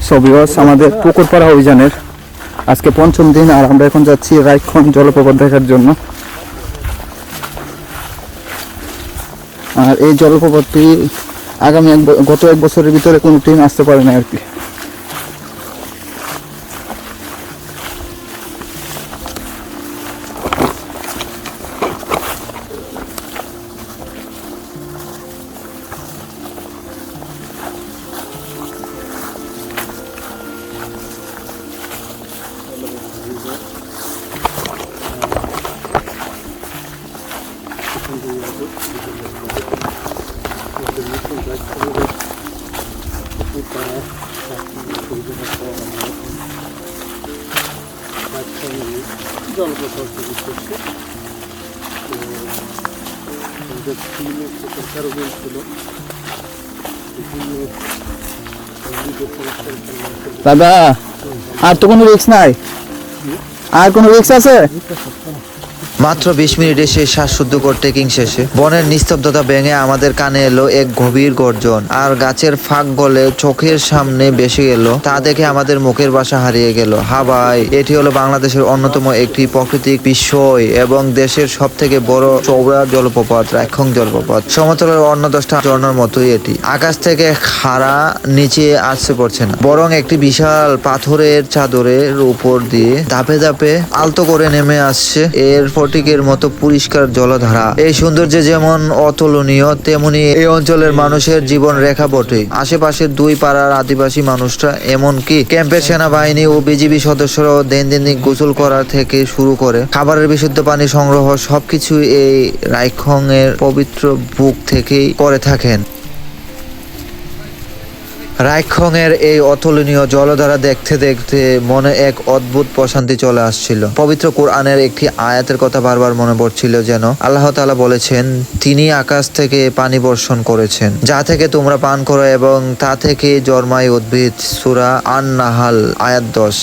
So viewers, আমাদের পুকুর পাড়া অভিযানের আজকে পঞ্চম দিন, আর আমরা এখন যাচ্ছি রায়ক্ষণ জলপ্রপাত দেখার জন্য। আর এই জলপ্রপাতটি আগামী গত এক বছরের ভিতরে কোনো টিম আসতে পারে না আর কি। দাদা, আর তো কোনো রিস্ক নাই? আর কোনো রিস্ক আছে? মাত্র 20 মিনিট এসে শ্বাসরুদ্ধকর ট্রেকিং শেষে বনের নিস্তব্ধতা ভেঙে আমাদের কানে এলো এক গভীর গর্জন, আর গাছের ফাঁক গলে চোখের সামনে ভেসে গেল। তা দেখে আমাদের মুখের ভাষা হারিয়ে গেল। হ্যাঁ ভাই, এটি হলো বাংলাদেশের অন্যতম একটি প্রাকৃতিক বিষয় এবং দেশের সব থেকে বড় চওড়া জলপ্রপাত রায়ক্ষং জলপ্রপাত। সমতলের অন্য 10টা ঝর্ণার মতোই এটি আকাশ থেকে খাড়া নিচে আসতে পড়ছে না, বরং একটি বিশাল পাথরের চাদরের উপর দিয়ে ধাপে ধাপে আলতো করে নেমে আসছে এর ফটিকের মতো পরিষ্কার জলধারা। এই সৌন্দর্য যেমন অতুলনীয়, তেমনি এই অঞ্চলের মানুষের জীবন রেখা বটে। আশেপাশের দুই পাড়ার আদিবাসী মানুষরা, এমনকি ক্যাম্পের সেনাবাহিনী ও বিজিবি সদস্যরাও দৈনন্দিন গোসল করা থেকে শুরু করে খাবারের বিশুদ্ধ পানি সংগ্রহ সবকিছু এই রায়ক্ষং এর পবিত্র বুক থেকেই করে থাকেন। রায়ক্ষং এর এই অতুলনীয় জলধারা দেখতে দেখতে মনে এক অদ্ভুত প্রশান্তি চলে আসছিল। পবিত্র কোরআনের একটি আয়াতের কথা বারবার মনে পড়ছিল, যেন আল্লাহ তাআলা বলেছেন, তিনি আকাশ থেকে পানি বর্ষণ করেছেন, যা থেকে তোমরা পান করো এবং তা থেকে জন্মায় উদ্ভিদ। সূরা আন-নাহাল আয়াত 10।